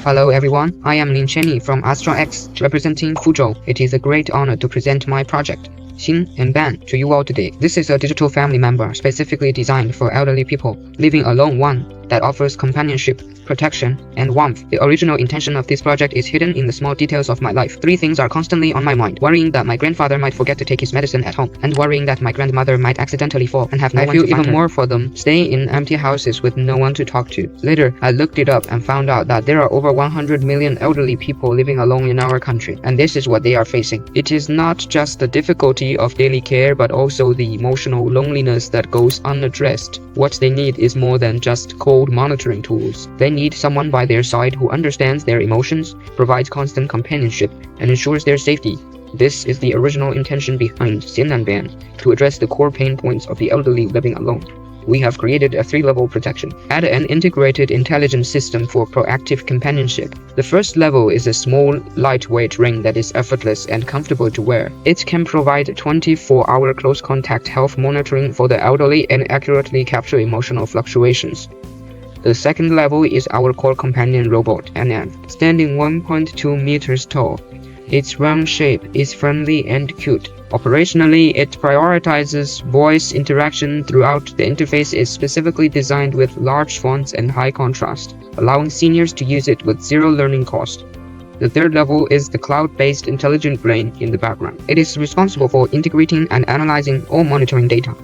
Hello everyone, I am Lin Chenyi from AstraX, representing Fuzhou. It is a great honor to present my project, Xin and Ban, to you all today. This is a digital family member specifically designed for elderly people living alone, one that offers companionship, protection, and warmth. The original intention of this project is hidden in the small details of my life. Three things are constantly on my mind: worrying that my grandfather might forget to take his medicine at home, and worrying that my grandmother might accidentally fall and have no one to find her. I feel even more for them, staying in empty houses with no one to talk to. Later, I looked it up and found out that there are over 100 million elderly people living alone in our country, and this is what they are facing. It is not just the difficulty of daily care, but also the emotional loneliness that goes unaddressed. What they need is more than just cold monitoring tools. They need someone by their side who understands their emotions, provides constant companionship, and ensures their safety. This is the original intention behind Xin and Ban, to address the core pain points of the elderly living alone. We have created a three-level protection. Add an integrated intelligence system for proactive companionship. The first level is a small, lightweight ring that is effortless and comfortable to wear. It can provide 24-hour close contact health monitoring for the elderly and accurately capture emotional fluctuations. The second level is our core companion robot, NN, standing 1.2 meters tall. Its round shape is friendly and cute. Operationally, it prioritizes voice interaction throughout. The interface is specifically designed with large fonts and high contrast, allowing seniors to use it with zero learning cost. The third level is the cloud-based intelligent brain in the background. It is responsible for integrating and analyzing all monitoring data,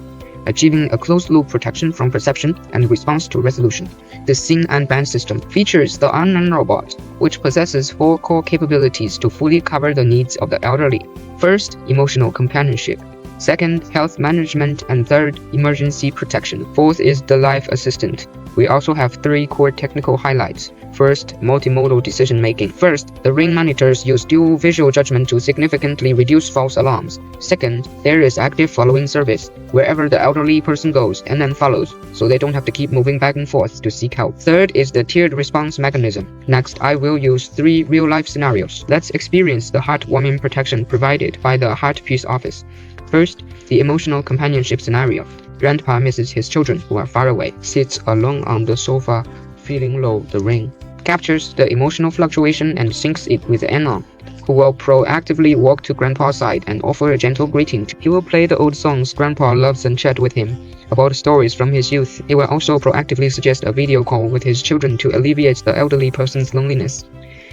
achieving a closed-loop protection from perception and response to resolution. The Xin and Ban system features the Unknown robot, which possesses 4 core capabilities to fully cover the needs of the elderly. First, emotional companionship. Second, health management, and third, emergency protection. Fourth is the life assistant. We also have 3 core technical highlights. First, multimodal decision-making. First, the ring monitors use dual visual judgment to significantly reduce false alarms. Second, there is active following service. Wherever the elderly person goes, and then follows, so they don't have to keep moving back and forth to seek help. Third is the tiered response mechanism. Next, I will use 3 real-life scenarios. Let's experience the heartwarming protection provided by the Heart Peace Office. First, the emotional companionship scenario. Grandpa misses his children who are far away, sits alone on the sofa, feeling low. The ring captures the emotional fluctuation and syncs it with Anna, who will proactively walk to Grandpa's side and offer a gentle greeting. He will play the old songs Grandpa loves and chat with him about stories from his youth. He will also proactively suggest a video call with his children to alleviate the elderly person's loneliness.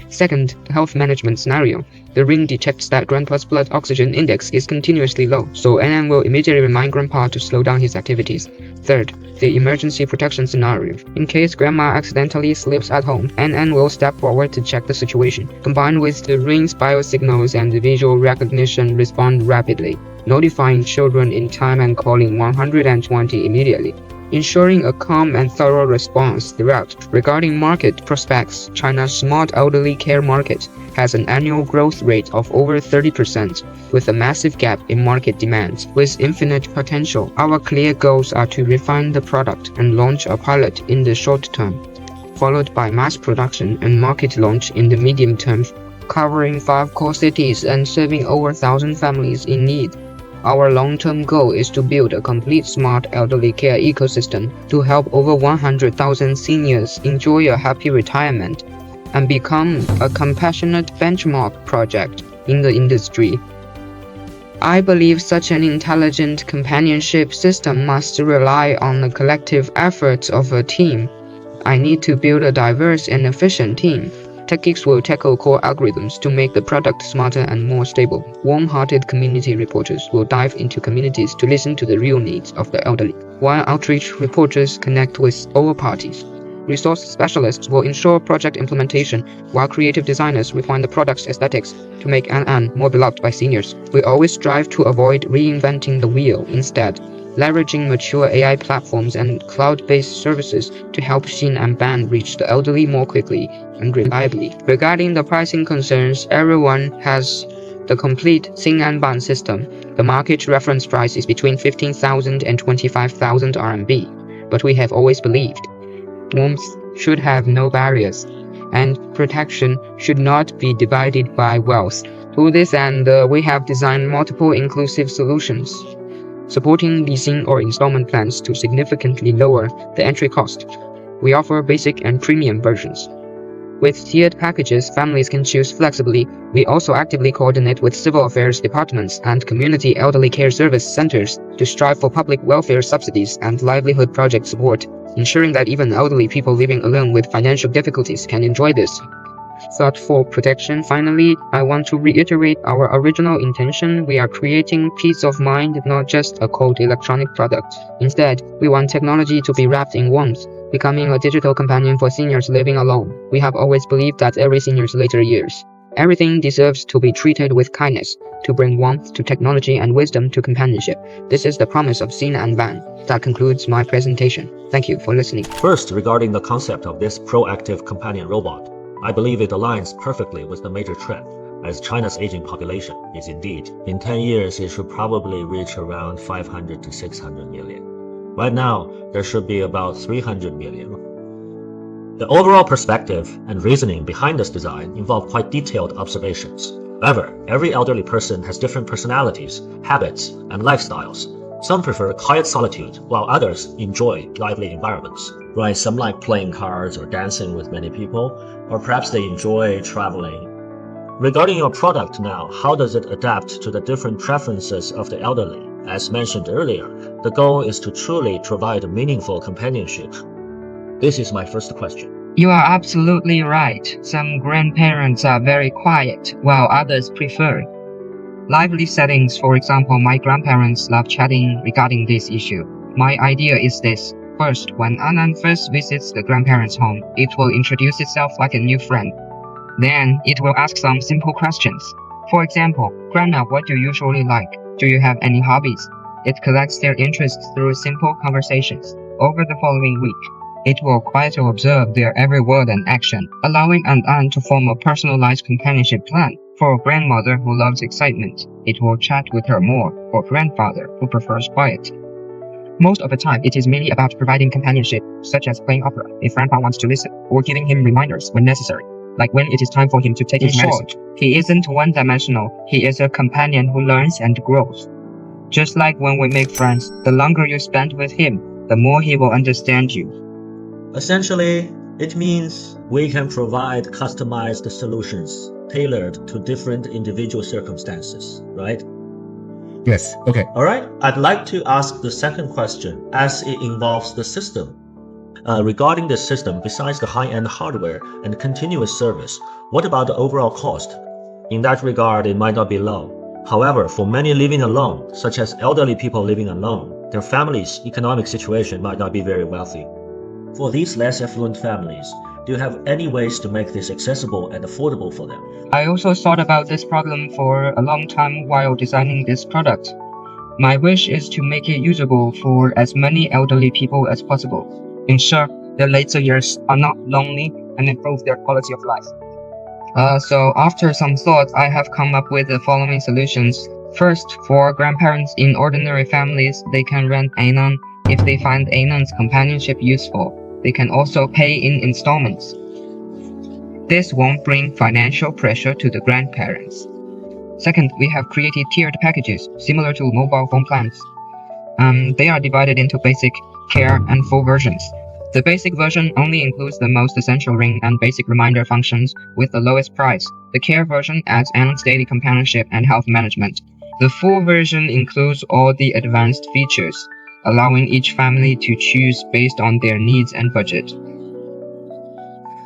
Second, the health management scenario. The ring detects that Grandpa's blood oxygen index is continuously low, so NN will immediately remind Grandpa to slow down his activities. Third, the emergency protection scenario. In case Grandma accidentally sleeps at home, NN will step forward to check the situation. Combined with the ring's biosignals and visual recognition, respond rapidly, notifying children in time and calling 120 immediately, ensuring a calm and thorough response throughout. Regarding market prospects, China's smart elderly care market has an annual growth rate of over 30%, with a massive gap in market demand. With infinite potential, our clear goals are to refine the product and launch a pilot in the short term, followed by mass production and market launch in the medium term, covering 5 core cities and serving over 1,000 families in need. Our long-term goal is to build a complete smart elderly care ecosystem to help over 100,000 seniors enjoy a happy retirement and become a compassionate benchmark project in the industry. I believe such an intelligent companionship system must rely on the collective efforts of a team. I need to build a diverse and efficient team. Techies will tackle core algorithms to make the product smarter and more stable. Warm-hearted community reporters will dive into communities to listen to the real needs of the elderly, while outreach reporters connect with all parties. Resource specialists will ensure project implementation, while creative designers refine the product's aesthetics to make NN more beloved by seniors. We always strive to avoid reinventing the wheel, instead leveraging mature AI platforms and cloud-based services to help Xin and Ban reach the elderly more quickly and reliably. Regarding the pricing concerns, everyone has the complete Xin and Ban system. The market reference price is between 15,000 and 25,000 RMB, but we have always believed warmth should have no barriers, and protection should not be divided by wealth. To this end, we have designed multiple inclusive solutions, supporting leasing or installment plans to significantly lower the entry cost. We offer basic and premium versions. With tiered packages, families can choose flexibly. We also actively coordinate with civil affairs departments and community elderly care service centers to strive for public welfare subsidies and livelihood project support, ensuring that even elderly people living alone with financial difficulties can enjoy this thoughtful protection. Finally, I want to reiterate our original intention. We are creating peace of mind, not just a cold electronic product. Instead, we want technology to be wrapped in warmth, becoming a digital companion for seniors living alone. We have always believed that every senior's later years, everything deserves to be treated with kindness, to bring warmth to technology and wisdom to companionship. This is the promise of Xin and Ban. That concludes my presentation. Thank you for listening. First, regarding the concept of this proactive companion robot, I believe it aligns perfectly with the major trend, as China's aging population is indeed. In 10 years, it should probably reach around 500 to 600 million. Right now, there should be about 300 million. The overall perspective and reasoning behind this design involve quite detailed observations. However, every elderly person has different personalities, habits, and lifestyles. Some prefer quiet solitude, while others enjoy lively environments. Right, some like playing cards or dancing with many people, or perhaps they enjoy traveling. Regarding your product now, how does it adapt to the different preferences of the elderly? As mentioned earlier, the goal is to truly provide meaningful companionship. This is my first question. You are absolutely right. Some grandparents are very quiet, while others prefer lively settings. For example, my grandparents love chatting regarding this issue. My idea is this. First, when Annan first visits the grandparents' home, it will introduce itself like a new friend. Then, it will ask some simple questions. For example, Grandma, what do you usually like? Do you have any hobbies? It collects their interests through simple conversations. Over the following week, it will quietly observe their every word and action, allowing Annan to form a personalized companionship plan. For a grandmother who loves excitement, it will chat with her more. For a grandfather who prefers quiet, most of the time, it is mainly about providing companionship, such as playing opera if grandpa wants to listen, or giving him reminders when necessary, like when it is time for him to take his medicine. He isn't one-dimensional. He is a companion who learns and grows. Just like when we make friends, the longer you spend with him, the more he will understand you. Essentially, it means we can provide customized solutions tailored to different individual circumstances, right? Yes, okay. Alright, I'd like to ask the second question as it involves the system. Regarding the system, besides the high-end hardware and continuous service, what about the overall cost? In that regard, it might not be low. However, for many living alone, such as elderly people living alone, their family's economic situation might not be very wealthy. For these less affluent families, do you have any ways to make this accessible and affordable for them? I also thought about this problem for a long time while designing this product. My wish is to make it usable for as many elderly people as possible, ensure their later years are not lonely, and improve their quality of life. So after some thought, I have come up with the following solutions. First, for grandparents in ordinary families, they can rent Anon if they find Anon's companionship useful. They can also pay in installments. This won't bring financial pressure to the grandparents. Second, we have created tiered packages similar to mobile phone plans. They are divided into basic, care, and full versions. The basic version only includes the most essential ring and basic reminder functions with the lowest price. The care version adds Anon's daily companionship and health management. The full version includes all the advanced features, allowing each family to choose based on their needs and budget.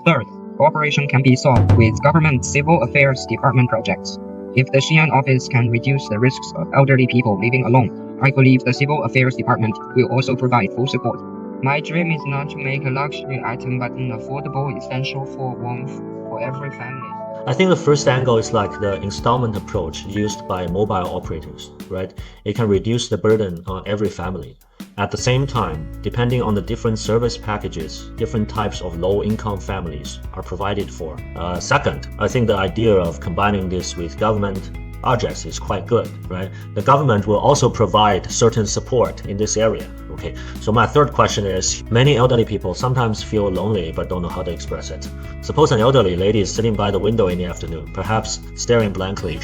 Third, cooperation can be sought with government civil affairs department projects. If the Xi'an office can reduce the risks of elderly people living alone, I believe the civil affairs department will also provide full support. My dream is not to make a luxury item but an affordable essential for warmth for every family. I think the first angle is like the installment approach used by mobile operators, right? It can reduce the burden on every family. At the same time, depending on the different service packages, different types of low-income families are provided for. Second, I think the idea of combining this with government projects is quite good, right? The government will also provide certain support in this area. Okay, so my third question is, many elderly people sometimes feel lonely but don't know how to express it. Suppose an elderly lady is sitting by the window in the afternoon, perhaps staring blankly.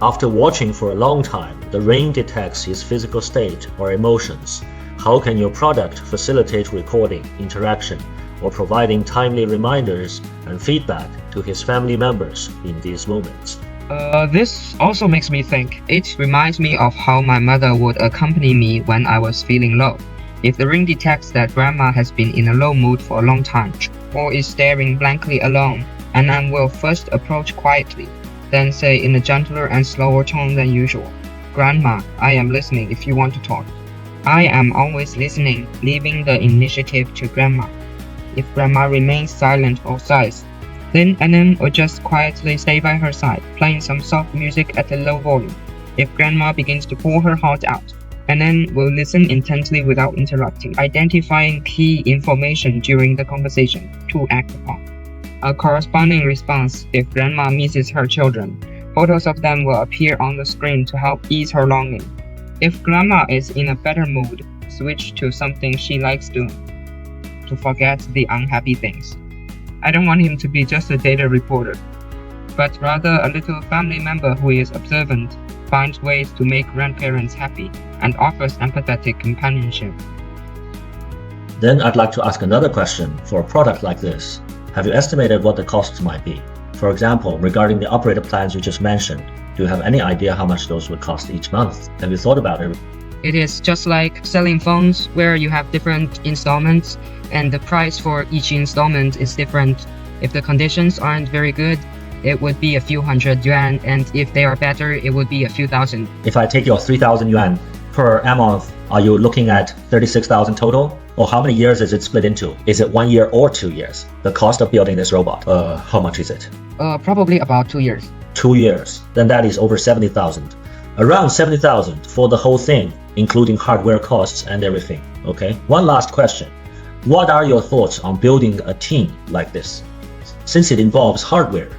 After watching for a long time, the ring detects his physical state or emotions. How can your product facilitate recording, interaction, or providing timely reminders and feedback to his family members in these moments. This also makes me think. It reminds me of how my mother would accompany me when I was feeling low. If the ring detects that grandma has been in a low mood for a long time, or is staring blankly alone, and I will first approach quietly, then say in a gentler and slower tone than usual, "Grandma, I am listening if you want to talk." I am always listening, leaving the initiative to grandma. If grandma remains silent or sighs, then Annan will just quietly stay by her side, playing some soft music at a low volume. If grandma begins to pour her heart out, Annan will listen intently without interrupting, identifying key information during the conversation to act upon. A corresponding response if grandma misses her children. Photos of them will appear on the screen to help ease her longing. If grandma is in a better mood, switch to something she likes doing, to forget the unhappy things. I don't want him to be just a data reporter, but rather a little family member who is observant, finds ways to make grandparents happy, and offers empathetic companionship. Then I'd like to ask another question. For a product like this, have you estimated what the costs might be? For example, regarding the operator plans you just mentioned, do you have any idea how much those would cost each month? Have you thought about it? It is just like selling phones where you have different installments and the price for each installment is different. If the conditions aren't very good, it would be a few hundred yuan, and if they are better, it would be a few thousand. If I take your 3,000 yuan per month, are you looking at 36,000 total? Or how many years is it split into? Is it 1 year or 2 years? The cost of building this robot, how much is it? Probably about 2 years. 2 years. Then that is over 70,000. Around 70,000 for the whole thing, including hardware costs and everything. Okay. One last question. What are your thoughts on building a team like this? Since it involves hardware,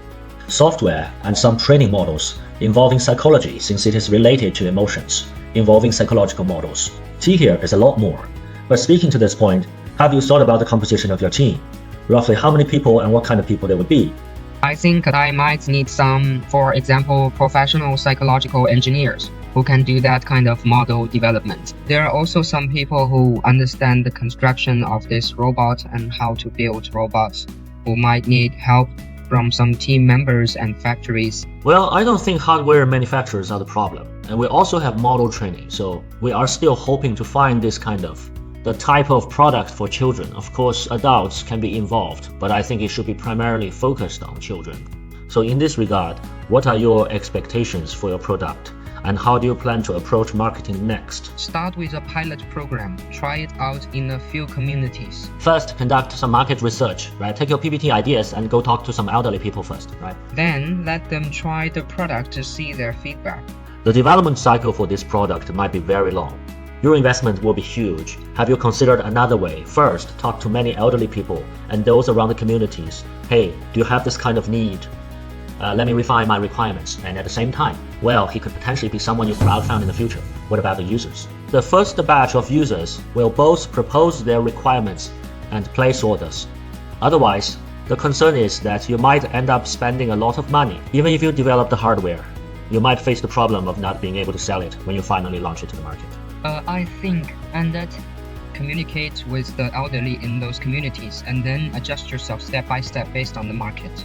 software, and some training models involving psychology, since it is related to emotions, involving psychological models. T here is a lot more. But speaking to this point, have you thought about the composition of your team? Roughly how many people and what kind of people they would be? I think I might need some, for example, professional psychological engineers who can do that kind of model development. There are also some people who understand the construction of this robot and how to build robots, who might need help from some team members and factories. Well, I don't think hardware manufacturers are the problem. And we also have model training, so we are still hoping to find this kind of the type of product for children. Of course, adults can be involved, but I think it should be primarily focused on children. So in this regard, what are your expectations for your product? And how do you plan to approach marketing next? Start with a pilot program. Try it out in a few communities. First, conduct some market research, right? Take your PPT ideas and go talk to some elderly people first, right? Then let them try the product to see their feedback. The development cycle for this product might be very long. Your investment will be huge. Have you considered another way? First, talk to many elderly people and those around the communities. Hey, do you have this kind of need? Let me refine my requirements. And at the same time, well, he could potentially be someone you crowdfund in the future. What about the users? The first batch of users will both propose their requirements and place orders. Otherwise, the concern is that you might end up spending a lot of money. Even if you develop the hardware, you might face the problem of not being able to sell it when you finally launch it to the market. I think, and that communicate with the elderly in those communities and then adjust yourself step by step based on the market.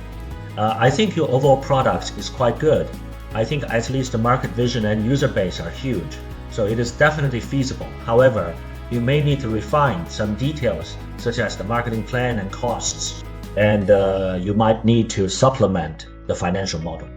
I think your overall product is quite good. I think at least the market vision and user base are huge, so it is definitely feasible. However, you may need to refine some details such as the marketing plan and costs, and you might need to supplement the financial model.